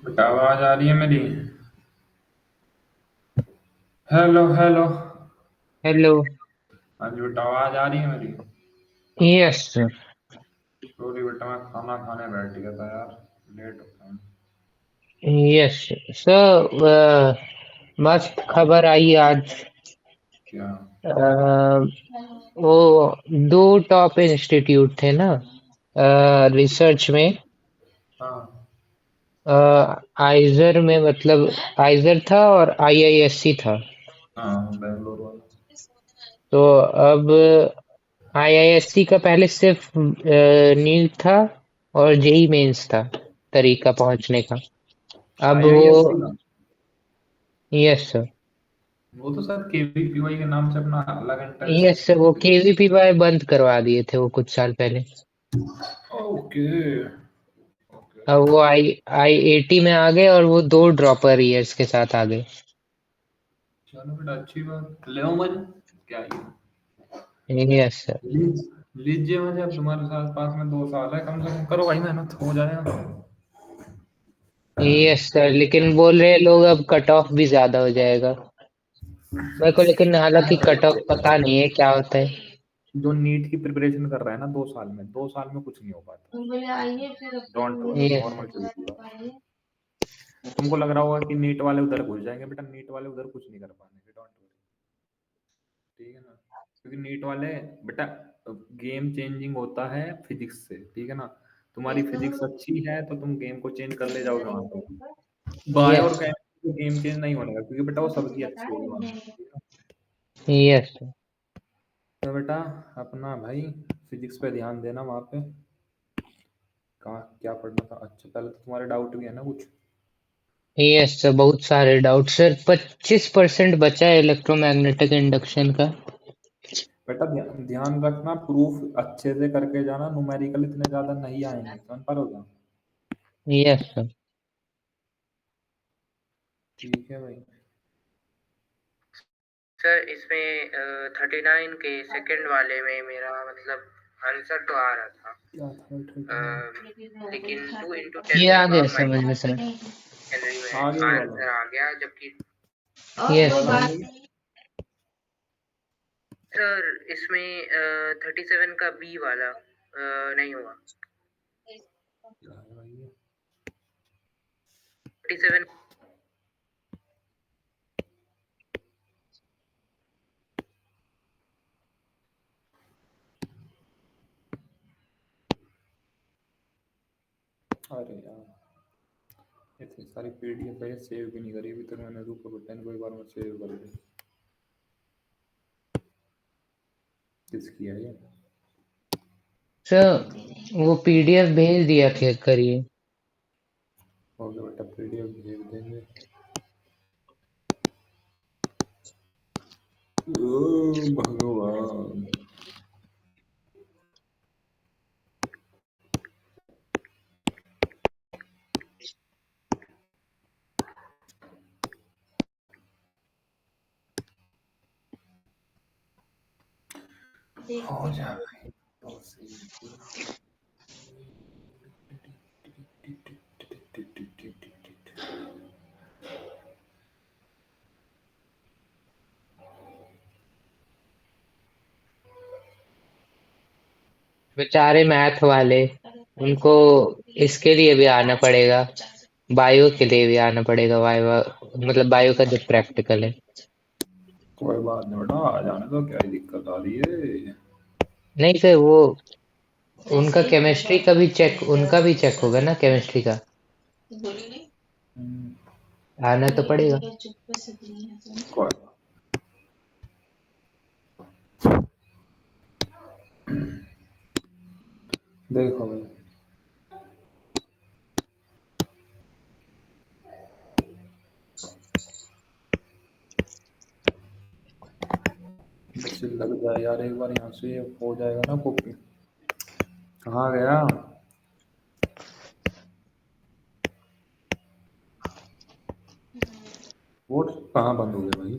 बेटा आवाज आ रही है मेरी? Hello hello. हेलो। हाँ जी बेटा, आवाज आ रही है मेरी? Yes sir. सॉरी बेटा, मैं खाना खाने बैठ गया था यार। लेट हो गया। Yes sir. मस्त खबर आई आज। क्या? अ, वो दो टॉप इंस्टीट्यूट थे ना रिसर्च में। हाँ आइजर में मतलब आइजर था और आईआईएससी था। हाँ, बेंगलोर वाला। तो अब आईआईएससी का पहले सिर्फ नीट था और जेई मेंस था तरीका पहुंचने का। अब वो आईआईएससी का? Yes sir. वो तो सर केवीपीवाई के नाम से अपना अलग एंट्रेंस यस सर, एग्जाम वो देते केवीपीवाई बंद करवा दिए थे वो कुछ साल पहले। हैं। Okay okay. अब वो आई 80 में आ गए और वो दो ड्रॉपर ईयर्स के साथ आ गए। चलो बेटा, अच्छी बात, ले मजा। क्या ही यस सर। लीज लीजिए मजा। अब तुम्हारे साथ पास में 2 साल है, कम से कम करो भाई, मेहनत हो जाएगा। यस सर, लेकिन बोल रहे लोग अब कट ऑफ भी ज्यादा हो जाएगा मेरे को, लेकिन हालांकि कट ऑफ पता नहीं है क्या होता है। जो नीट की प्रिपरेशन कर रहा है ना 2 साल में, 2 साल में कुछ नहीं हो पाता। डोंट वरी, यस नॉर्मल चीज है। तुमको लग रहा होगा कि नीट वाले उधर घुस जाएंगे, बेटा नीट वाले उधर कुछ नहीं कर पाएंगे, डोंट वरी। ठीक है ना? क्योंकि नीट वाले, बेटा, गेम चेंजिंग होता है फिजिक्स से, ठीक है ना? तुम्हारी फिजिक्स अच्छी है तो तुम गेम को चेंज कर ले जाओगे वहां पे। बायो और यस केमिस्ट्री गेम चेंज नहीं होने का, क्योंकि बेटा वो सबकी अच्छी होगी वहां पे, ठीक है ना? यस तो बेटा अपना भाई फिजिक्स पे ध्यान देना वहां पे। कहाँ क्या पढ़ना था? अच्छा, पहले तो तुम्हारे डाउट भी है ना कुछ? यस सर, बहुत सारे डाउट सर। 25% बचा है इलेक्ट्रोमैग्नेटिक इंडक्शन का। बेटा ध्यान रखना, प्रूफ अच्छे से करके जाना, न्यूमेरिकल इतने ज्यादा नहीं आएंगे, समझ पा रहे हो क्या? Yes sir. ठीक है भाई। सर इसमें 39 के सेकंड वाले में मेरा मतलब आंसर तो आ रहा था। क्या था 39? लेकिन 2 into 10 ये आ गया समझ में सर। हेनरी में आगे वाला? आंसर आ गया, जबकि यस वाला सर। मतलब? सर इसमें 37 का बी वाला नहीं हुआ। क्या है भाई ये? 37। अरे यार, इतनी सारी पीडीएफ है, सेव भी नहीं करी अभी तक मैंने। रुको बेटा, इनको एक बार मैं सेव कर दूँ। किसकी है ये? सर वो पीडीएफ भेज दिया करिए। ओके बेटा, पीडीएफ भेज देंगे। ओ भगवान। हो जाए तो सही। बेचारे मैथ वाले, उनको इसके लिए भी आना पड़ेगा। बायो के लिए भी आना पड़ेगा वाइवा, मतलब बायो का जो प्रैक्टिकल है। कोई बात नहीं बेटा, आ जाने तो क्या ही दिक्कत आ रही है। नहीं सर, वो उनका केमिस्ट्री का भी चेक, उनका भी चेक होगा ना केमिस्ट्री का। हम्म, आना तो पड़ेगा। कोई देखो भाई, बस लग जाए यार एक बार, यहाँ से ये हो जाएगा ना कॉपी। कहाँ गया? वो कहाँ बंद हो गया भाई?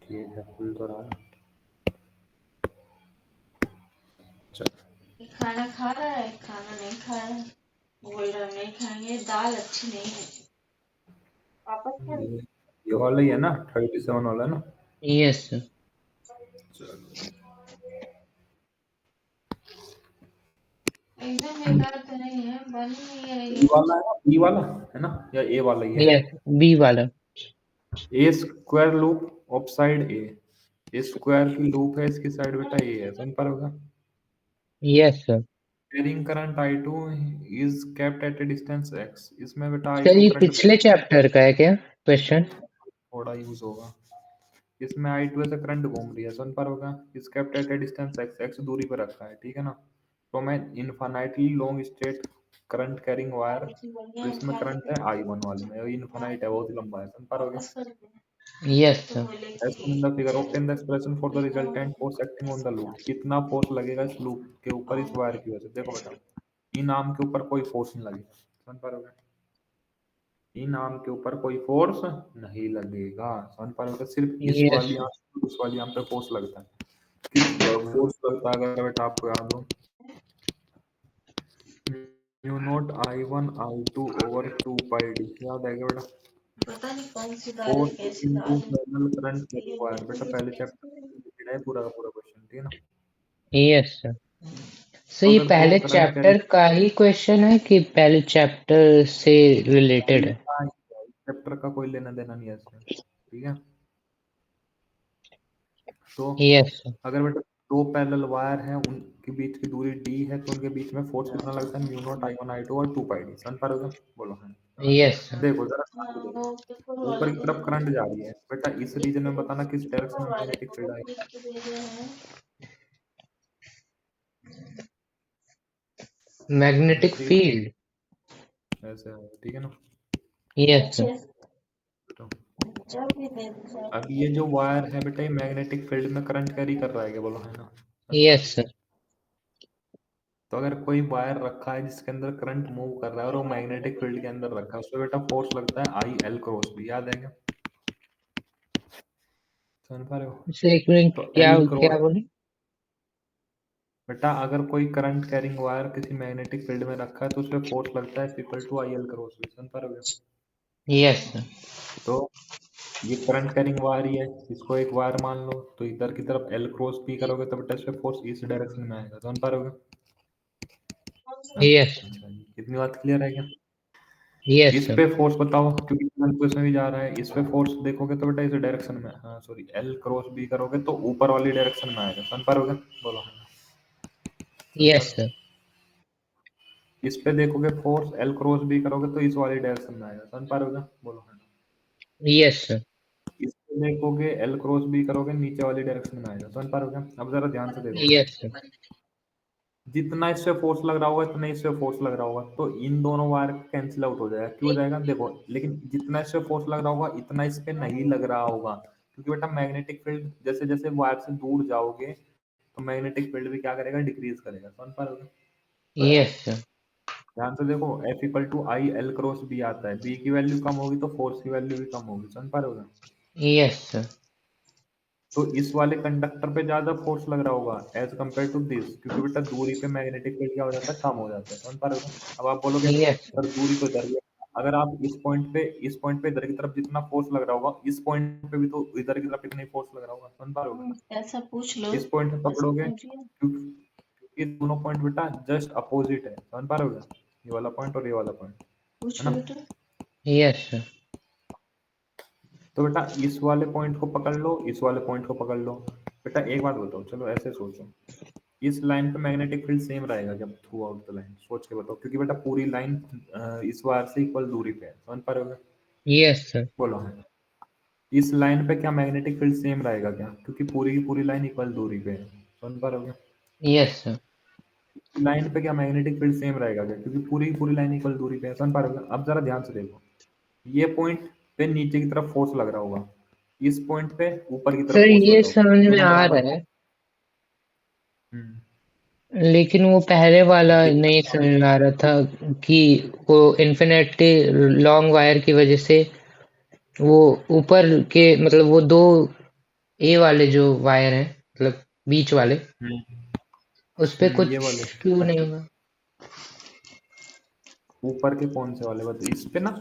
ठीक है, खुल तो रहा है। चल। खाना खा रहा है, खाना नहीं खा रहा है। बोल रहा नहीं खाएंगे, दाल अच्छी नहीं है। वापस कर। ये वाला ही है ना, 37 वाला ना? Yes sir. चलो, एकदम बेकार तो नहीं है, बन नहीं है बी लेकिन। वाला है ना, बी वाला है ना, या ए वाला ही है? यस, बी वाला। A square loop of side A square की लूप है, इसकी साइड बेटा ए है, समझ पा रहे होगा? Yes sir. Carrying current I2 is kept at a distance x, इसमें बेटा सर I2 ये करंट पिछले चैप्टर का है क्या क्वेश्चन? थोड़ा यूज होगा। इसमें I2 ऐसे करंट घूम रही है, समझ पा रहे होगा? Is kept at a distance x दूरी पर रखा है, ठीक है ना? From an infinitely long straight current carrying wire, किसी बढ़िया तो में इसमें खा करंट है लेते I1 वाले में, इनफाइनाइट है, बहुत लंबा है, समझ पा रहे होगे? वापस कर दे। यस तो सर। बोले As shown in कि the figure, obtain the expression for the देखो resultant force acting on the loop। कितना फोर्स लगेगा इस लूप के ऊपर इस वायर की वजह से? देखो बेटा, इन आर्म के ऊपर कोई फोर्स नहीं लगेगा, समझ पा रहे हो? इन आर्म के ऊपर कोई फोर्स नहीं लगेगा, समझ पा रहे हो? सिर्फ इस यस वाली आर्म उस वाली आर्म पे फोर्स लगता है। किस फोर्स लगता है अगर बेटा आपको याद हो? म्यू नॉट I1 I2/2 पाई डी, याद है क्या बेटा? पता नहीं कौन सी दाल है, फोर्स कैसी इनटू दाल है। पैरेलल करंट ये वायर, बेटा देखो पहले ये चैप्टर है पूरा का पूरा क्वेश्चन, ठीक है ना? Yes sir. सर तो ये अगर दो पहले करंट कैरी, चैप्टर का ही क्वेश्चन है कि पहले चैप्टर से रिलेटेड है? चैप्टर का कोई लेना देना नहीं है इससे, ठीक है? तो यस सर। अगर बेटा दो पैरेलल वायर हैं, उनके बीच की दूरी d है, तो उनके बीच में फोर्स कितना लगता है? म्यू नॉट I1 I2 और 2 पाई डी, समझ पा रहे हो? बोलो हाँ। Yes sir. देखो जरा ध्यान से हाँ, देखो, वो पेपर ऊपर वाले की को तरफ देखो। करंट जा रही है बेटा, इस रीजन में बताना किस डायरेक्शन पेपर में वाले मैग्नेटिक फील्ड को आएगी? लिख के दे रहे हैं। मैग्नेटिक ऐसे ही, फील्ड। ऐसे है, ठीक है ना? यस अच्छे सर। से जब भी दे दो। अब ये जो वायर है बेटा, ये मैग्नेटिक फील्ड में करंट कैरी कर रहा है क्या? बोलो है ना, समझ पा रहे यस हो? सर। तो अगर कोई वायर रखा है जिसके अंदर करंट मूव कर रहा है और वो मैग्नेटिक फील्ड के अंदर रखा है, उसमें बेटा फोर्स लगता है I L क्रॉस B, याद है क्या? समझ पा रहे हो? सर एक मिनट, तो क्या L क्या क्रॉस, बोले? बेटा अगर कोई करंट कैरिंग वायर किसी मैग्नेटिक फील्ड में रखा है तो उसमें फोर्स लगता है equal to I L cross B, समझ पा रहे हो? Yes sir. तो ये करंट कैरिंग वायर ही है, इसको एक वायर मान लो, तो इधर की तरफ L क्रॉस B करोगे तो बेटा इसमें फोर्स इस डायरेक्शन में आएगा, समझ पा रहे हो? हाँ, यस। अच्छा जी, कितनी बात क्लियर है क्या? यस इस सर। पे फोर्स बताओ, क्योंकि करंट तो इसमें भी जा रहा है, इस पे फोर्स देखोगे तो बेटा इस डायरेक्शन में, हाँ सॉरी, L क्रॉस B करोगे तो ऊपर वाली डायरेक्शन में आएगा, समझ पा रहे हो? बोलो समझ पा यस रहे हो? सर। इस पे देखोगे फोर्स L क्रॉस B करोगे तो इस वाली डायरेक्शन में आएगा, समझ पा रहे हो? बोलो हाँ। Yes sir. इस पे देखोगे L क्रॉस B करोगे नीचे वाली डायरेक्शन में आएगा, समझ पा रहे हो? अब जरा ध्यान से देखो, यस सर। जितना इससे फोर्स लग रहा होगा इतना इससे फोर्स लग रहा होगा, तो इन दोनों वायर कैंसिल आउट हो जाएगा, क्यों हो जाएगा देखो? लेकिन जितना इससे फोर्स लग रहा होगा इतना इस पे नहीं लग रहा होगा, क्योंकि बेटा मैग्नेटिक फील्ड जैसे जैसे वायर से दूर जाओगे तो मैग्नेटिक फील्ड भी क्या करेगा? डिक्रीज करेगा, समझ पा रहे हो? Yes sir. ध्यान से देखो, F = I L cross B आता है, B की वैल्यू कम होगी तो फोर्स की वैल्यू भी कम होगी, समझ पा रहे हो? Yes sir. तो इस वाले कंडक्टर पे ज्यादा फोर्स लग रहा होगा एज कम्पेयर टू दिस, क्योंकि बेटा दूरी पे मैग्नेटिक फील्ड क्या हो जाता है? कम हो जाता है, समझ पा रहे हो? अब आप बोलोगे यस सर दूरी तो इधर ही है, अगर आप इस पॉइंट पे इधर की तरफ जितना फोर्स लग रहा होगा, इस पॉइंट पे भी तो इधर की तरफ इतना ही फोर्स लग रहा होगा, समझ पा रहे हो बेटा? ऐसा पूछ लो। इस पॉइंट पे ऐसा पकड़ोगे, पूछिए। क्योंकि दोनों पॉइंट बेटा जस्ट अपोजिट है, समझ पा रहे हो? ये वाला पॉइंट और ये वाला पॉइंट, है पूछ ना? लो बेटा। Yes sir. तो बेटा इस वाले पॉइंट को पकड़ लो, इस वाले पॉइंट को पकड़ लो। बेटा एक बात बताओ, चलो ऐसे सोचो, इस लाइन पे मैग्नेटिक फील्ड सेम रहेगा जब थ्रू आउट द लाइन, सोच के बताओ, क्योंकि बेटा पूरी लाइन इस वायर से इक्वल दूरी पे है, समझ पा रहे हो? Yes sir. बोलो हाँ। इस लाइन पे क्या मैग्नेटिक फील्ड सेम रहेगा क्या? क्योंकि पूरी की पूरी लाइन इक्वल दूरी पे है, समझ पा रहे हो? Yes sir. लाइन पे क्या मैग्नेटिक फील्ड सेम रहेगा क्या? क्योंकि पूरी की पूरी लाइन इक्वल दूरी पे है, समझ पा रहे हो? अब जरा ध्यान से देखो, ये पॉइंट पे नीचे की तरफ फोर्स लग रहा होगा, इस पॉइंट पे ऊपर की तरफ सर फोर्स लग ये रहा होगा, समझ में दोनों आ बराबर। रहा है, हम्म, लेकिन वो पहले वाला नहीं दिक्कत। समझ में आ रहा था कि वो इन्फिनिटी लॉन्ग वायर की वजह से वो ऊपर के मतलब वो दो ए वाले जो वायर हैं मतलब बीच वाले उस पे ये कुछ वाले क्यों नहीं होगा? ऊपर के कौन से वाले बता, इस पे ना?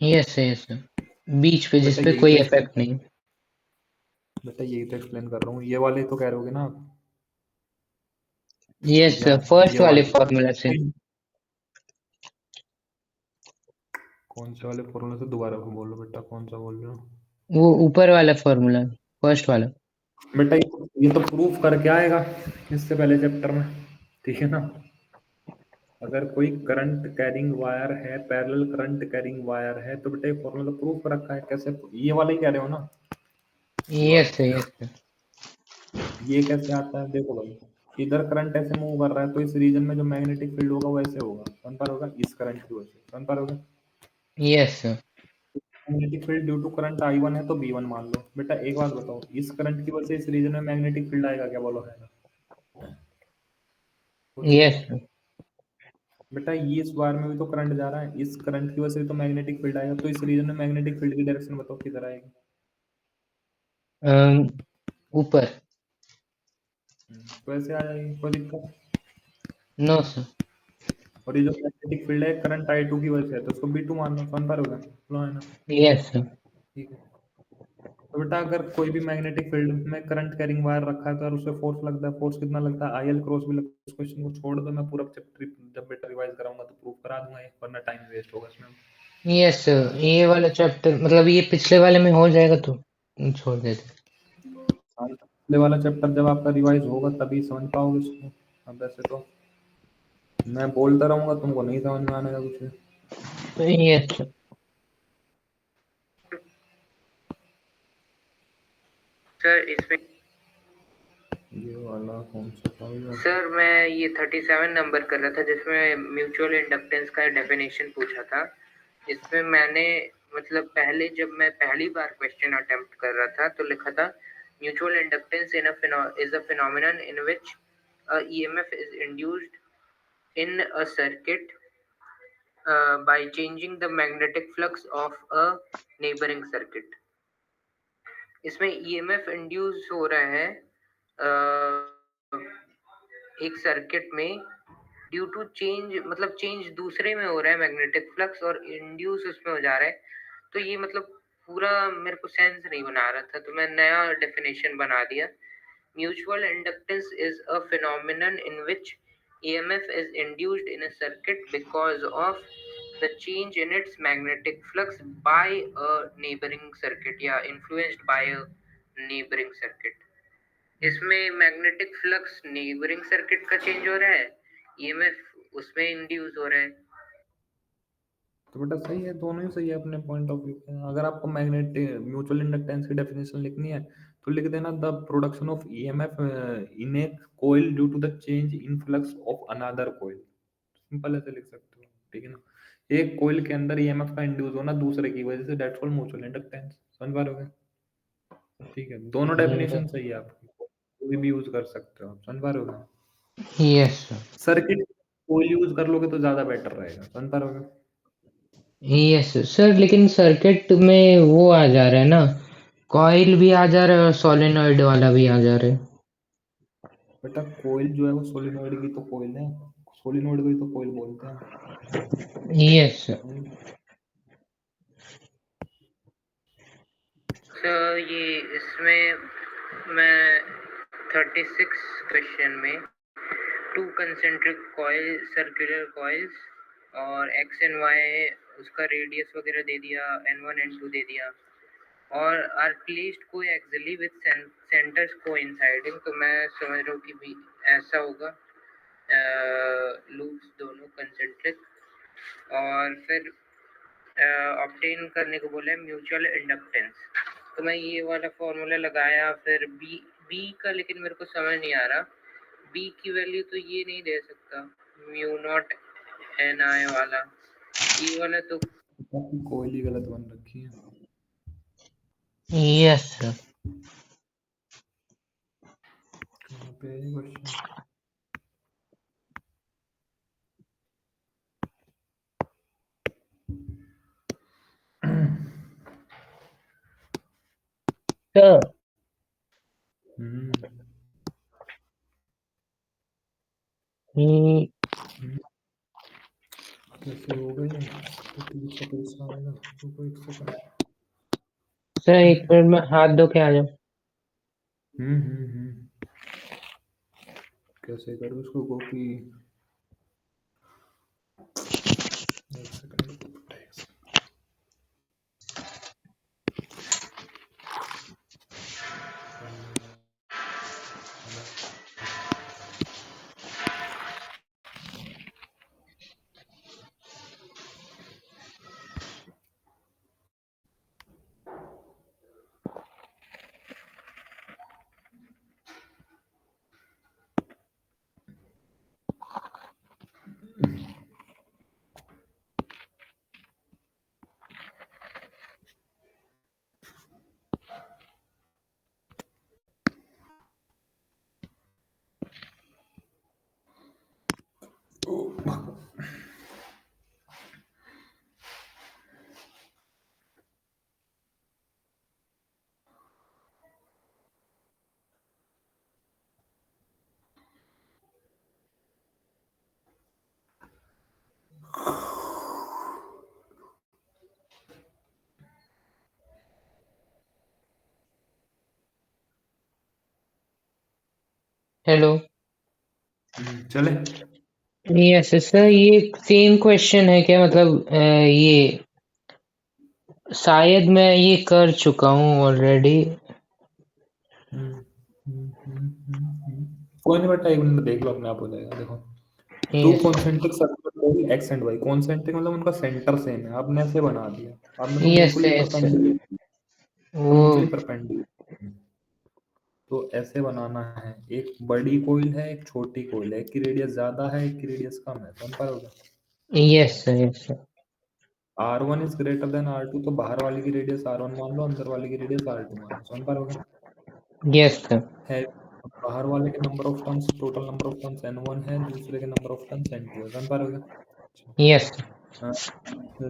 यस यस बीच पे बेटा जिसपे यही कोई तो एक्सप्लेन इफेक्ट नहीं। बेटा यही तो एक्सप्लेन कर रहा हूँ, ये वाले तो कह रहे होगे ना आप? यस या फर्स्ट ये वाले वाले? फॉर्मूला से। कौन से वाले फॉर्मूला से? दोबारा बोलो बेटा, कौन सा बोल रहे हो? वो ऊपर वाला फॉर्मूला, फर्स्ट वाला। बेटा ये तो प्रूफ करके आएगा इससे पहले चैप्टर में, ठीक है ना? अगर कोई करंट कैरिंग वायर है, पैरेलल करंट कैरिंग वायर है, तो बेटा ये फॉर्मूला प्रूफ रखा है। कैसे? ये वाला ही कह रहे हो ना? यस यस ये कैसे आता है? देखो भाई, इधर करंट ऐसे मूव कर रहा है, तो इस रीजन में जो मैग्नेटिक फील्ड होगा वो ऐसे होगा, कौन पर होगा? इस करंट की वजह से, कौन पर होगा? Yes magnetic field due to current I1 है तो B1 मान लो। बेटा एक बात बताओ, इस करंट की वजह से इस रीजन में मैग्नेटिक फील्ड आएगा क्या? बोलो आएगा? सोचो यस तो। बेटा ये इस बार में भी तो करंट जा रहा है, इस करंट की वजह से तो मैग्नेटिक फील्ड आएगा, तो इस रीजन में मैग्नेटिक फील्ड की डायरेक्शन बताओ किधर आएगी? ऊपर। तो ऐसे आ जाएगी, कोई दिक्कत? No sir. और ये जो मैग्नेटिक फील्ड है करंट I2 की वजह से है, तो उसको B2 मान लो, कौन पर होगा? लो है ना? यस ठीक है। तो बेटा अगर कोई भी मैग्नेटिक फील्ड में करंट कैरिंग वायर रखा है तो यार उससे फोर्स लगता है। फोर्स कितना लगता है? IL क्रॉस भी लगता है। इस क्वेश्चन को छोड़ दो, मैं पूरा चैप्टर जब बेटा रिवाइज कराऊंगा तो प्रूफ करा दूंगा ये, वरना टाइम वेस्ट होगा इसमें। यस ये वाला चैप्टर मतलब ये पिछले वाले में हो जाएगा तो छोड़ देते। हाँ, पिछले वाला चैप्टर जब आपका रिवाइज होगा तभी समझ पाओगे इसको। अब वैसे तो मैं बोलता रहूंगा, तुमको नहीं समझ में आने का कुछ। यस सर इसमें ये वाला कौन सा था ये? सर मैं ये 37 नंबर कर रहा था जिसमें म्यूचुअल इंडक्टेंस का डेफिनेशन पूछा था। इसमें मैंने मतलब पहले जब मैं पहली बार क्वेश्चन अटेम्प्ट कर रहा था तो लिखा था mutual inductance is a phenomenon in which EMF is induced in a circuit by changing the magnetic flux of a neighboring circuit। इसमें EMF इंड्यूस हो रहा है एक सर्किट में ड्यू टू चेंज, मतलब चेंज दूसरे में हो रहा है मैग्नेटिक फ्लक्स और इंड्यूस उसमें हो जा रहा है। तो ये मतलब पूरा मेरे को सेंस नहीं बना रहा था, तो मैं नया डेफिनेशन बना दिया। Mutual inductance is a phenomenon in which EMF is induced in a circuit because of the change in its magnetic flux by a neighboring circuit या influenced by a neighboring circuit। इसमें magnetic flux neighbouring circuit का change हो रहा है, EMF उसमें induce हो रहा है। तो बेटा सही है, दोनों ही सही है अपने पॉइंट ऑफ व्यू से। अगर आपको मैग्नेटिक म्यूचुअल इंडक्टेंस की डेफिनेशन लिखनी है तो लिख देना the production of EMF in a coil due to the change in flux of another coil. Simple ऐसे लिख सकते हो, ठीक है ना? एक कोइल के अंदर EMF का इंड्यूस होना दूसरे की वजह से, दैट्स कॉल्ड म्यूचुअल इंडक्टेंस। समझ पा रहे हो? ठीक है, दोनों डेफिनेशन सही है आपकी, कोई भी यूज कर सकते हो आप। समझ पा रहे हो? यस सर्किट कोई यूज कर लोगे तो ज्यादा बेटर रहेगा। समझ पा रहे हो? यस सर, लेकिन सर्किट में वो आ जा रहा है ना, कॉइल भी आ जा रहा है और सोलेनॉइड वाला भी आ जा रहा है। बेटा कोयल जो है वो सोलिनॉइड की तो कोयल है, सोलिनॉइड को ही तो कोयल बोलते हैं। यस हम्म, सर ये इसमें मैं 36 क्वेश्चन में two concentric coil circular coils और एक्स एंड वाई उसका रेडियस वगैरह दे दिया, N1 N2 दे दिया और are placed coaxially with centres coinciding. तो मैं समझ रहा हूँ कि भी ऐसा होगा, लूप्स दोनों कंसेंट्रिक। और फिर ऑब्टेन करने को बोला है म्यूचुअल इंडक्टेंस, तो मैं ये वाला फॉर्मूला लगाया। फिर बी बी का लेकिन मेरे को समझ नहीं आ रहा, बी की वैल्यू तो ये नहीं दे सकता, म्यू नॉट एन आई वाला, ई वाला तो। कोयल ही गलत बन रखी है। Yes sir. कहाँ पे है क्वेश्चन? सर हम्म, हम्म, कैसे हो गए तो तीस का पैसा आएगा रुको एक सेकंड। सर एक मिनट में हाथ धो के आ जाओ। कैसे करूँ इसको कॉपी एक सेकंड रुको बेटा, एक सेकंड। हेलो। चले यस सर, ये सेम क्वेश्चन है क्या? मतलब ये शायद मैं ये कर चुका हूँ ऑलरेडी। कोई नहीं बेटा, एक मिनट देख लो, अपने आप हो जाएगा। देखो, two yes concentric circle X and Y, concentric मतलब उनका सेंटर सेम है, आपने ऐसे बना दिया। आपने तो यस म्यूचुअली यस परपेंडिकुलर, तो वो म्यूचुअली परपेंडिकुलर, तो ऐसे बनाना है। एक बड़ी कोइल है, एक छोटी कोइल है, एक की रेडियस ज्यादा है, एक की रेडियस कम है, समझ पा रहे हो? Yes sir yes sir R1 is greater than R2, तो बाहर वाले की रेडियस R1 मान लो, अंदर वाले की रेडियस R2 मान लो, समझ पा रहे हो? यस सर है बाहर वाले के number of turns, total number of turns N1 है, दूसरे के नंबर ऑफ टर्न्स N2 है, समझ पा रहे हो? Yes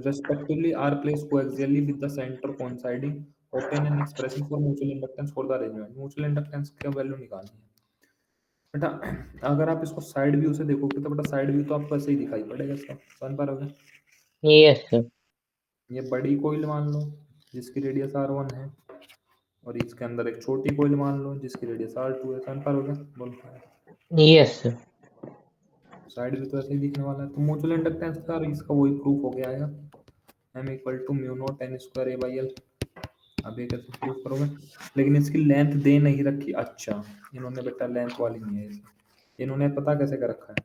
Respectively are placed coaxially with the center coinciding, obtain an expression for mutual inductance for the arrangement। mutual inductance का value निकालनी है बेटा। अगर आप इसको साइड व्यू से देखोगे तो बेटा साइड व्यू तो आपको ऐसे ही दिखाई पड़ेगा इसका, समझ पा रहे हो? यस सर ये बड़ी कोइल मान लो जिसकी रेडियस R1 है, और इसके अंदर एक छोटी कोइल मान लो जिसकी रेडियस R2 है, समझ पा रहे हो? बोलो, यस सर साइड व्यू तो ऐसे ही दिखने वाला है। तो म्यूचुअल इंडक्टेंस का इसका वही प्रूफ हो गया है, m equal to mu naught n square a by L. अब ये कैसे प्रूफ करोगे? लेकिन इसकी लेंथ दे नहीं रखी। अच्छा, इन्होंने बेटा लेंथ वाली नहीं है इसमें, इन्होंने पता कैसे कर रखा है,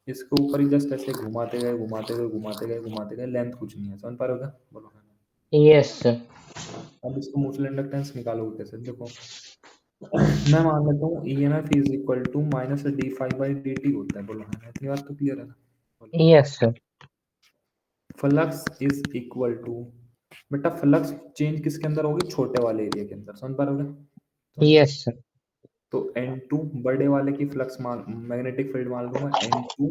इसके ऊपर ही जस्ट ऐसे घुमाते गए घुमाते गए घुमाते गए घुमाते गए, लेंथ कुछ नहीं है, समझ पा रहे हो? बोलो। यस सर अब इसको म्यूचुअल इंडक्टेंस निकालोगे कैसे? देखो, मैं मान लेता हूँ EMF is equal to minus d phi by d t होता है। बोलो है ना, इतनी बात तो क्लियर है ना? बोलो। Yes sir flux is equal to, बेटा फ्लक्स चेंज किसके अंदर होगी? छोटे वाले एरिया के अंदर, समझ पा रहे हो? समझो। यस सर तो N2 बड़े वाले की फ्लक्स मान, मैग्नेटिक फील्ड मान लूंगा N2,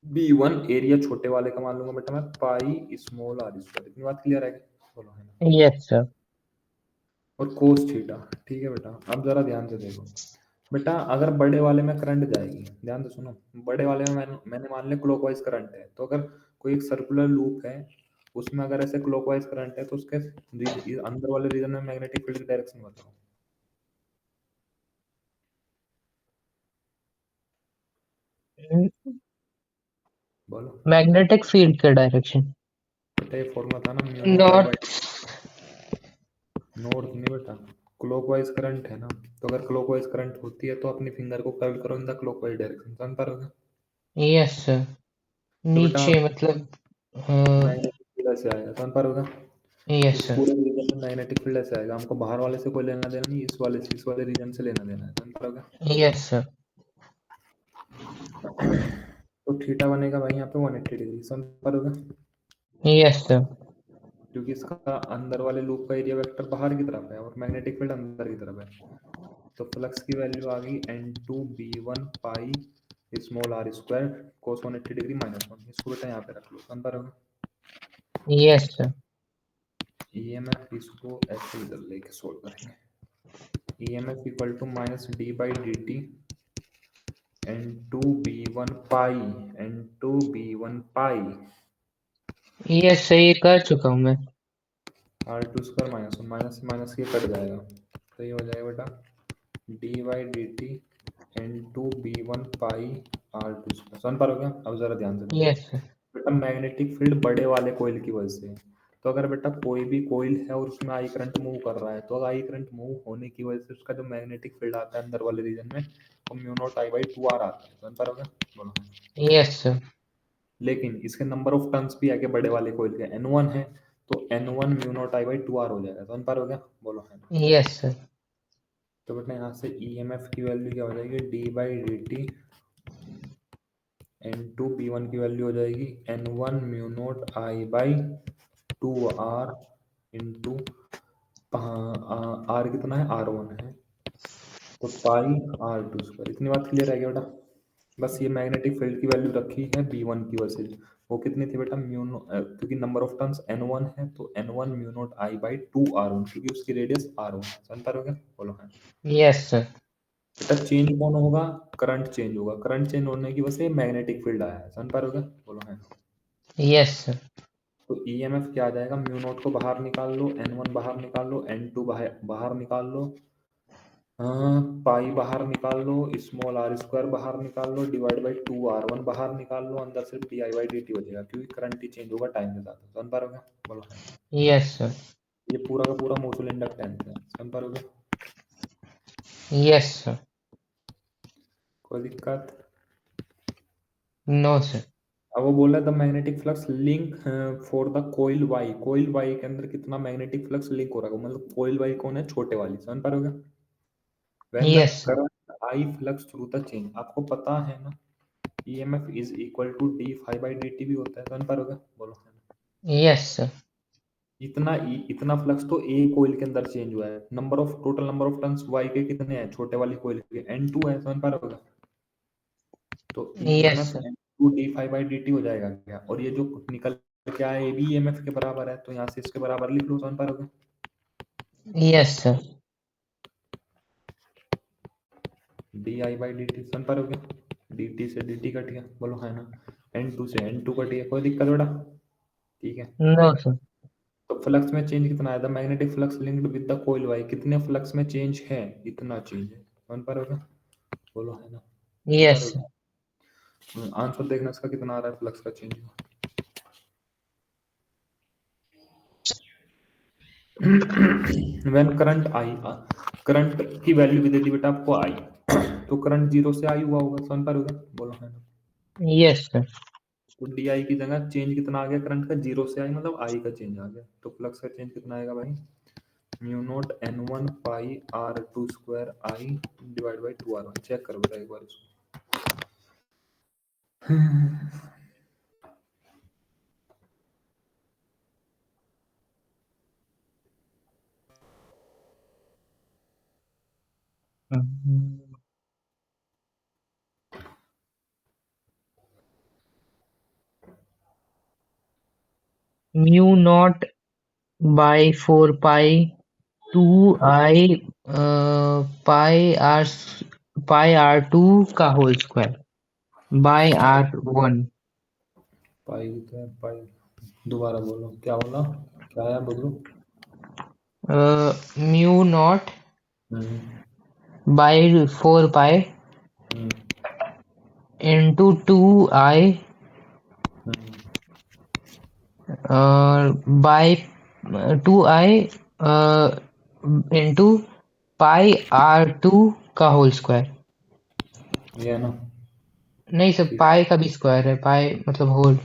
B1 एरिया छोटे वाले का मान लूंगा बेटा मैं पाई स्मॉल r स्क्वायर। इतनी बात क्लियर है क्या? बोलो है ना? यस सर और कोस थीटा, ठीक है बेटा। अब जरा ध्यान से देखो बेटा, अगर बड़े वाले में करंट जाएगी, ध्यान से सुनो, बड़े वाले में मैंने मान लिया क्लॉकवाइज करंट है, तो अगर कोई एक सर्कुलर लूप है उसमें अगर ऐसे क्लॉकवाइज करंट है तो उसके अंदर वाले रीजन में मैग्नेटिक फील्ड की डायरेक्शन बताओ। बोलो मैग्नेटिक फील्ड का डायरेक्शन बेटा, ये फॉर्मूला था ना, mu not I by north. North नहीं बेटा, क्लॉकवाइज करंट है ना, तो अगर क्लॉकवाइज करंट होती है तो अपनी फिंगर को कर्ल करो इन द क्लॉकवाइज डायरेक्शन, समझ पा रहे हो? यस सर तो बेटा नीचे मतलब मैग्नेटिक फील्ड ऐसे आएगा, समझ पा रहे हो? यस इस सर पूरे रीजन में मैग्नेटिक फील्ड ऐसे आएगा, हमको बाहर वाले से कोई लेना देना नहीं, इस वाले से, इस वाले रीजन से लेना देना है, समझ पा रहे हो? यस सर तो थीटा बनेगा भाई यहाँ पे 180 डिग्री, समझ पा रहे हो? यस सर क्योंकि इसका अंदर वाले लूप का एरिया वेक्टर बाहर की तरफ है और मैग्नेटिक फील्ड अंदर की तरफ है। तो फ्लक्स की वैल्यू आ गई N2B1 pi small r square कोस 180 डिग्री माइनस 1। इसको बेटा यहाँ पे रख लो, समझ पा रहे हो? यस सर EMF इसको ऐसे इधर लेके सोल्व करेंगे। EMF equal to minus d by d t N2B1 pi, N2B1 pi ये सही कर चुका हूँ मैं। R2 square minus one, minus से माइनस ये कट जाएगा, तो ये हो जाएगा बेटा d by d t N2B1 pi R2 square. समझ पा रहे हो क्या? अब जरा ध्यान से देखो यस सर। बेटा, मैग्नेटिक फील्ड बड़े वाले कोयल की वजह से है। तो अगर बेटा कोई भी कोयल है और उसमें आई करंट मूव कर रहा है, तो आई करंट मूव होने की वजह से उसका जो मैग्नेटिक फील्ड आता है अंदर वाले रीजन में, वो mu not I by 2R आता है। समझ पा रहे हो क्या? बोलो। Yes sir. लेकिन इसके नंबर ऑफ टर्न्स भी आगे बड़े वाले कोयल के N1 है, तो N1 mu not I by 2R हो जाएगा। समझ पा रहे हो क्या? बोलो है ना। Yes sir. तो बेटा यहाँ से EMF की वैल्यू क्या हो जाएगी, D by d t N2B1 की वैल्यू हो जाएगी N1 mu not I by 2R into R कितना है, R1 है, तो पाई R2 स्क्वायर। इतनी बात क्लियर है क्या बेटा? बस ये मैग्नेटिक फील्ड की वैल्यू रखी है B1 की वजह से। वो कितनी थी बेटा, क्योंकि नंबर ऑफ टर्न्स N1 है, तो N1 mu not I by 2R1, क्योंकि उसकी रेडियस R1 है। समझ पा रहे हो क्या? बोलो है। Yes sir. बेटा चेंज कौन होगा, करंट चेंज होगा, करंट चेंज होने की वजह से मैग्नेटिक फील्ड आया है। समझ पा रहे हो क्या? बोलो है। Yes sir. तो EMF क्या आ जाएगा, म्यू नॉट को बाहर निकाल लो, N1 बाहर निकाल लो, N2 बाहर निकाल लो, पाई बाहर निकाल लो, स्मॉल r स्क्वायर बाहर निकाल लो, डिवाइड बाई 2R1 बाहर निकाल लो, अंदर सिर्फ D I by d T बचेगा, क्योंकि करंट ही चेंज होगा टाइम के साथ। समझ पा रहे हो क्या? बोलो है। Yes sir. ये पूरा का पूरा म्यूचुअल इंडक्टेंस है। समझ पा रहे हो क्या? Yes sir. कोई दिक्कत? No sir. अब वो बोल रहा है the magnetic flux link for the coil Y. Coil Y के अंदर कितना मैग्नेटिक फ्लक्स लिंक हो रहा है, मतलब कोइल वाई कौन है, छोटे वाली। समझ पा रहे हो क्या? When the yes sir. Current I flux through the change, आपको पता है ना EMF is equal to d phi by d t भी होता है। समझ पा रहे हो क्या? बोलो। Yes sir. इतना फ्लक्स तो ए कोइल के अंदर चेंज हुआ है। Total number of turns Y के कितने हैं, छोटे वाली कोइल के N2 है। समझ पा रहे हो? तो yes EMF sir. N2 D phi by d T हो जाएगा क्या, और ये जो निकल के आया ये भी EMF के बराबर है, तो यहाँ से इसके बराबर लिख लो। समझ पा रहे हो? Yes sir. D I by d T. समझ पा रहे हो क्या? डी टी से डी टी कट गया, बोलो है ना। N2 से N2 कट गया, कोई दिक्कत बेटा? ठीक है। No sir. तो फ्लक्स में चेंज कितना आया था, magnetic flux linked with the coil Y, कितने फ्लक्स में चेंज है, इतना चेंज है। समझ पा रहे हो क्या? बोलो है ना। समझ पा यस रहे सर। हो? आंसर देखना इसका कितना आ रहा है फ्लक्स का change. When current I, current की वैल्यू भी दे दी बेटा आपको आई, तो करंट 0 से आई हुआ होगा। समझ पा रहे हो क्या? बोलो है ना। Yes sir. तो डी आई की जगह चेंज कितना आ गया करंट का, 0 से आई, मतलब आई का चेंज आ गया, तो फ्लक्स का चेंज कितना आएगा भाई, mu naught N1 pi R2 square I divide by 2R1। Check करो बेटा एक बार इसको। Mu naught by 4 pi 2I pi R2 का होल स्क्वायर बाय R1। पाई तो है पाई, दोबारा बोलो क्या बोला, क्या है बोलो। Mu naught hmm by 4 pi hmm into 2I hmm by 2I into pi R2 का होल स्क्वायर। ये है ना। नहीं सर, पाई का भी स्क्वायर है, पाई मतलब होल,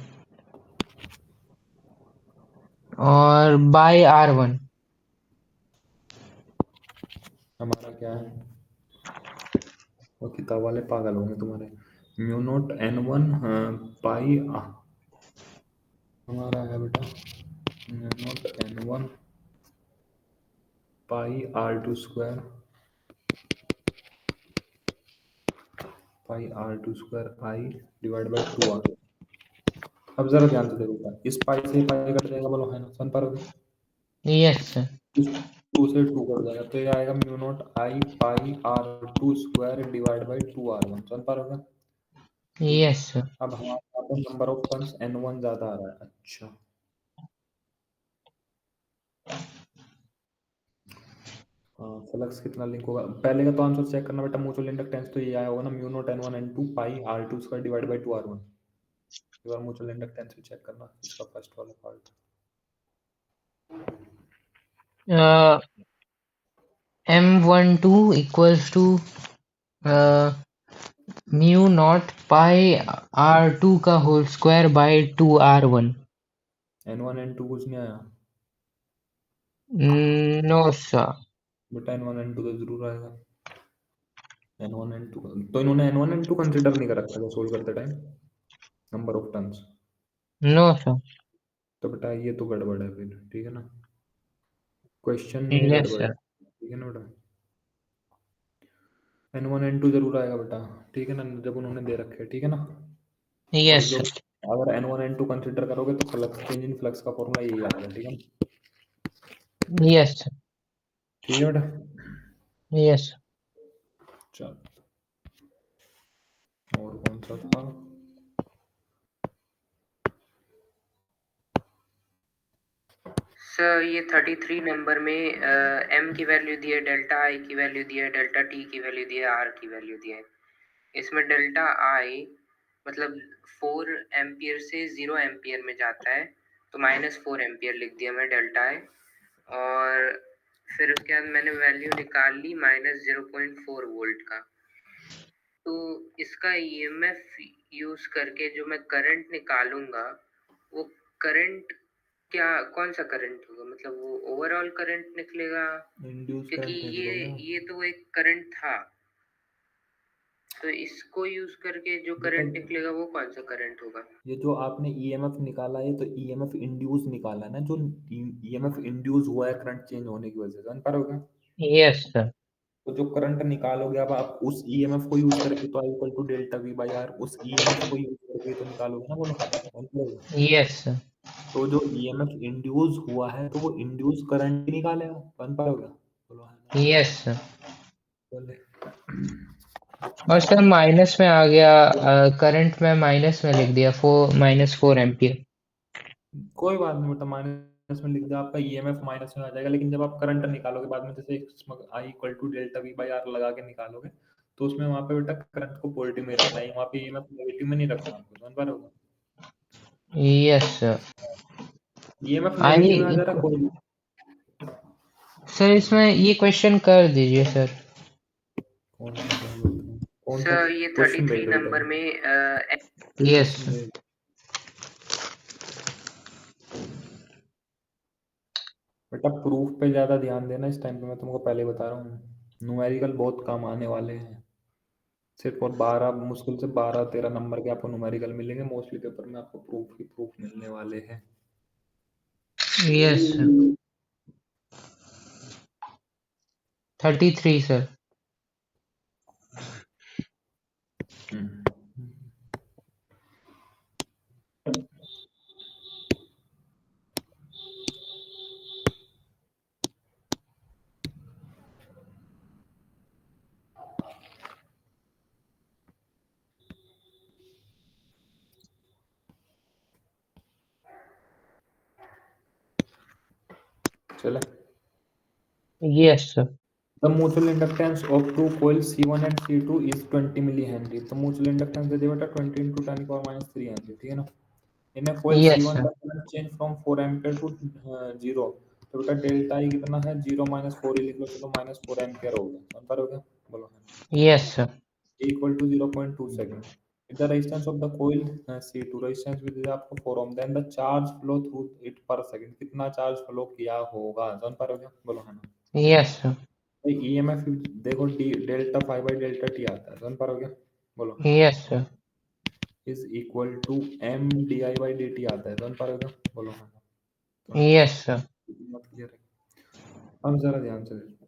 और बाय R1। हमारा क्या है, वो किताब वाले पागल होंगे तुम्हारे। म्यू नॉट N1 पाई हमारा है बेटा mu naught N1 pi R2 square, pi R2 square I divide by 2R। अब जरा ध्यान से देखो, इस पाई से पाई कट जाएगा, बोलो है ना। समझ पा रहे हो? Yes sir. इस 2 से 2 कट जाएगा, तो ये आएगा mu not I pi R2 square divide by 2R1। समझ पा रहे हो? Yes sir. अब हमारे यहाँ पे नंबर ऑफ टर्न्स n1 ज्यादा आ रहा है। अच्छा, फ्लक्स कितना लिंक होगा? पहले का तो आंसर चेक करना बेटा। म्यूचुअल इंडक्टेंस तो ये आया होगा ना, mu naught n1 n2 pi r2 square divide by 2r1। एक बार म्यूचुअल इंडक्टेंस भी चेक करना, इसका फर्स्ट वाला part. M12 equals to mu naught pi R2 का whole square by 2R1। n1 n2 कुछ नहीं आया नो सर। बेटा, n1 n2 तो जरूर आएगा। n1 n2 तो इन्होंने n1 n2 कंसिडर नहीं कर रखा था सोल्व करते time, number of turns. No sir. तो बेटा ये तो गड़बड़ है फिर, ठीक है ना, क्वेश्चन में ही यस गड़बड़ है, सर। ठीक है ना बेटा। n1 n2 जरूर आएगा बेटा, ठीक है ना, जब उन्होंने दे रखे, ठीक है ना। और यस जो सर। अगर n1 n2 कंसिडर करोगे तो फ्लक्स, चेंज इन फ्लक्स का फॉर्मूला यही आएगा, ठीक है ना। Yes sir. ठीक है बेटा, यस। चल और कौन सा था? सर ये 33 नंबर में m की वैल्यू दी है, डेल्टा i की वैल्यू दी है, डेल्टा t की वैल्यू दी है, r की वैल्यू दी है। इसमें डेल्टा i मतलब 4 एम्पियर से 0 एम्पियर में जाता है, तो -4 एम्पियर लिख दिया मैं डेल्टा i। और फिर उसके बाद मैंने वैल्यू निकाल ली -0.4 वोल्ट का। तो इसका ईएमएफ यूज करके जो मैं करंट निकालूंगा, वो करंट क्या, कौन सा करंट होगा? मतलब वो ओवरऑल करंट निकलेगा? इंड्यूस क्योंकि करंट निकल ये गया ये तो एक करंट था, तो इसको यूज करके जो बेटा। करंट निकलेगा वो कौन सा करंट होगा? ये जो आपने ईएमएफ निकाला है, तो ईएमएफ इंड्यूस निकाला है ना, जो ईएमएफ इंड्यूस हुआ है करंट चेंज होने की वजह से, जान पा रहे हो क्या? Yes sir. तो जो करंट निकालोगे अब आप उस ईएमएफ को यूज करके, तो I equal to delta V by R, उस ईएमएफ को यूज करके तो निकालोगे ना, बोलो जान पा रहे हो? Yes sir. तो जो ईएमएफ इंड्यूस हुआ है, तो वो इंड्यूस करंट ही निकालेगा, जान पा रहे हो क्या? बोलो है ना, यस सर। बोले। और सर माइनस में आ गया, करंट में माइनस में लिख दिया, -4 एम्पियर। कोई बात नहीं बेटा, माइनस में लिख दिया, आपका ईएमएफ माइनस में आ जाएगा, लेकिन जब आप करंट निकालोगे बाद में, जैसे I equal to delta V by R लगा के निकालोगे, तो उसमें वहां पे बेटा करंट को पॉजिटिव में रखना है, वहां पे ईएमएफ नेगेटिव में नहीं रखना आपको, समझ पा रहे हो? Yes sir. ईएमएफ आई नेगेटिव में आ जा रहा है, कोई सर इसमें ये क्वेश्चन कर दीजिए सर। कौन सा कौन सा सर ये क्वेश्चन 33 भेज दो नंबर बेटा, में यस क्वेश्चन सर। भेज। बेटा प्रूफ पे ज्यादा ध्यान देना इस टाइम पे, मैं तुमको पहले बता रहा हूँ, न्यूमेरिकल बहुत कम आने वाले हैं सिर्फ, और 12 मुश्किल से 12-13 नंबर के आपको न्यूमेरिकल मिलेंगे मोस्टली पेपर में, आपको प्रूफ ही प्रूफ मिलने वाले हैं। Yes sir. 33 सर। हम्म, चले। Yes sir. The mutual inductance of two coils C1 and C2 is 20 millihenry। तो mutual inductance दे दिया बेटा 20 into 10⁻³ हेनरी, ठीक है ना। In a coil yes C1 sir. the current change from 4 ampere to 0। तो बेटा delta आई कितना है, 0 - 4 ही लिख लो, चलो -4 एम्पियर हो गया, समझ पा रहे हो क्या? बोलो yes sir. equal to 0.2 second। If the resistance of the coil C2 resistance with आपको 4 ohm, then the charge flow through it per second, कितना चार्ज फ्लो किया होगा, समझ पा रहे हो क्या? बोलो है ना। Yes sir. ईएमएफ देखो, d delta phi by delta t आता है, समझ पा रहे हो क्या? बोलो yes sir. Is equal to M d I by d t आता है, समझ पा रहे हो क्या? बोलो हाँ। तो यस सर। मत क्लियर है, अब जरा ध्यान से देखो।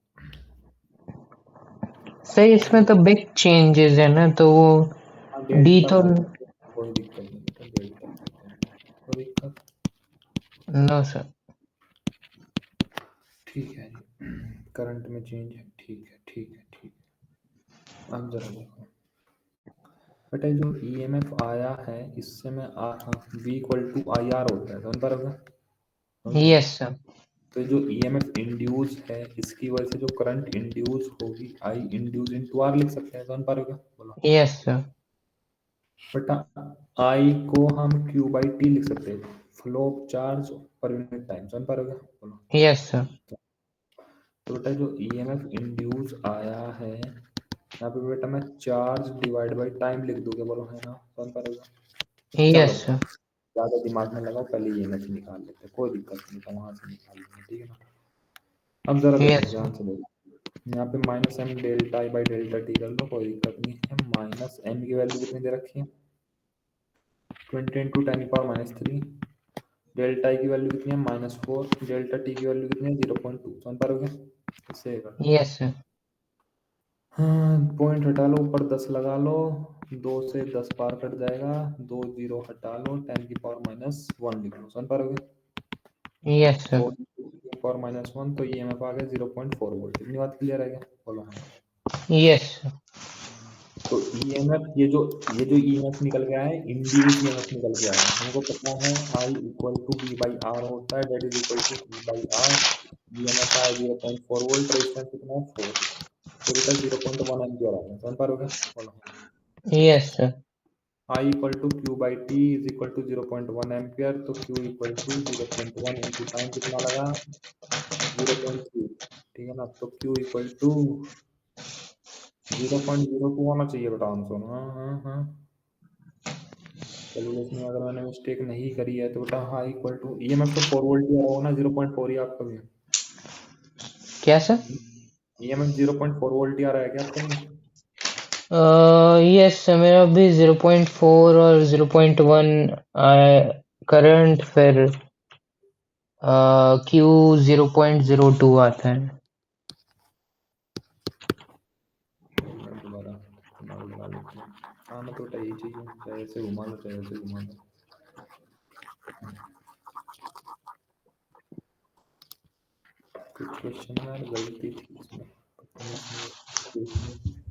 सर इसमें तो बिग चेंजेस है ना, तो वो हाँ डी डेल्टा तो फाइव, कोई दिक्कत नहीं बेटा, डेल्टा फाइव कोई दिक्कत, नो सर। ठीक है जी, करंट में चेंज है, ठीक है ठीक है ठीक है। अब जरा देखो, बट ये जो ईएमएफ आया है इससे मैं V equal to I R होता है, समझ पा रहे हो? Yes sir. तो जो ईएमएफ इंड्यूस है इसकी वजह से जो करंट इंड्यूस होगी आई इंड्यूस इनटू आर लिख सकते हैं, समझ पा रहे हो क्या? बोलो। Yes sir. बेटा आई को हम क्यू बाई टी लिख सकते हैं, flow of charge per unit time, समझ पा रहे हो क्या? बोलो। Yes sir. तो बेटा जो ईएमएफ इंड्यूस आया है यहाँ पे बेटा मैं चार्ज डिवाइड बाई टाइम लिख दूंगा, बोलो, है ना? समझ पा रहे हो क्या? चलो यस सर। ज्यादा दिमाग में लगाओ, पहले ईएमएफ निकाल लेते हैं, कोई दिक्कत नहीं था, वहां से निकाल लेंगे, ठीक है ना? अब जरा देखो यस ध्यान सर। से देखो, यहाँ पे minus M delta I by delta t कर लो, कोई दिक्कत नहीं है। माइनस एम की वैल्यू कितनी दे रखी है? 20 इंटू 10⁻³ डेल्टा आई की वैल्यू कितनी है? -4। डेल्टा टी की वैल्यू कितनी है? 0.2। समझ पा रहे हो क्या? इससे कर, यस सर। हाँ, पॉइंट हटा लो, ऊपर 10 लगा लो, 2 से 10 पार कट जाएगा, 2 जीरो हटा लो, 10⁻⁻1 लिख लो, समझ पा रहे हो क्या? Yes sir. तो 10⁻⁻1 तो ईएमएफ आ गया 0.4 वोल्ट। इतनी बात क्लियर है क्या? बोलो हाँ। Yes sir. तो ईएमएफ ये जो ईएमएफ निकल गया है इंड्यूस ईएमएफ निकल गया है, हमको पता है I equal to B by R होता है, that is equal to C by R. EMF आया 0.4 वोल्ट, रेजिस्टेंस कितना है? 4। तो बेटा 0.1 एम्पियर आएगा, समझ पा रहे हो क्या? बोलो। Yes sir. I equal to Q by T is equal to 0.1 ampere, तो Q equal to 0.1 into time कितना लगा? 0.3, ठीक है ना? तो क्यू इक्वल टू 0.02 होना चाहिए बेटा आंसर। हाँ हाँ हाँ, कैलकुलेशन में अगर मैंने मिस्टेक नहीं करी है तो बेटा हाँ इक्वल टू ईएमएफ तो 4 वोल्ट ही आ रहा होगा ना, 0.4 ही आपका भी? क्या सर? ईएमएफ 0.4 वोल्ट ही आ रहा है क्या आपका भी? यस सर, मेरा भी 0.4 और 0.1 करंट, फिर क्यू 0.02 आता है। मैं दोबारा दिमाग लगा लेता हूँ। हाँ मैं तो बेटा यही चीज हूँ, चाहे ऐसे घुमा लो चाहे ऐसे घुमा लो। कुछ क्वेश्चन में यार गलती थी इसमें, पता नहीं इसमें।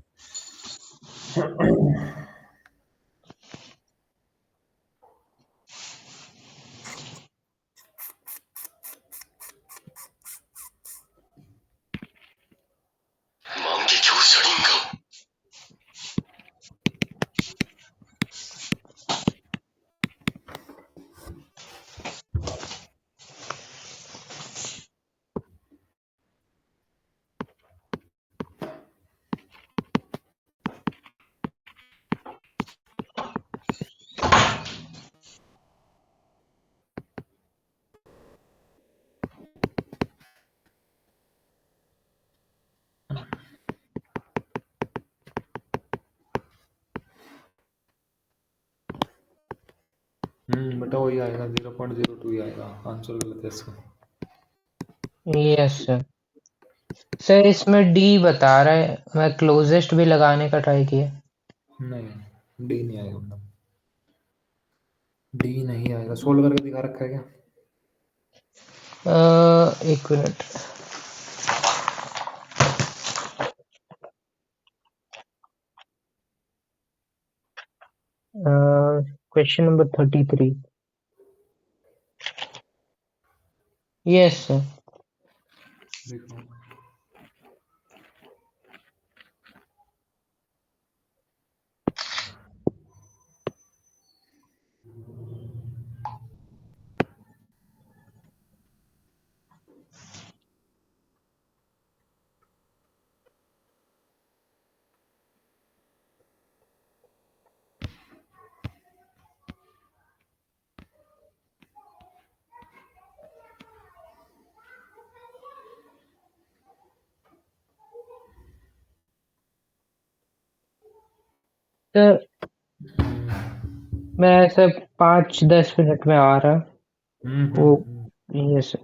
बेटा वही आएगा, 0.02 ही आएगा, आंसर गलत है इसका। Yes sir. सर इसमें डी बता रहा है, मैं क्लोजेस्ट भी लगाने का ट्राई किया। नहीं डी नहीं आएगा बेटा, डी नहीं आएगा। सोल्व करके दिखा रखा है क्या? एक minute. Question number 33। Yes sir. देखो सर मैं ऐसे 5-10 मिनट में आ रहा। वो हम्म। Yes sir.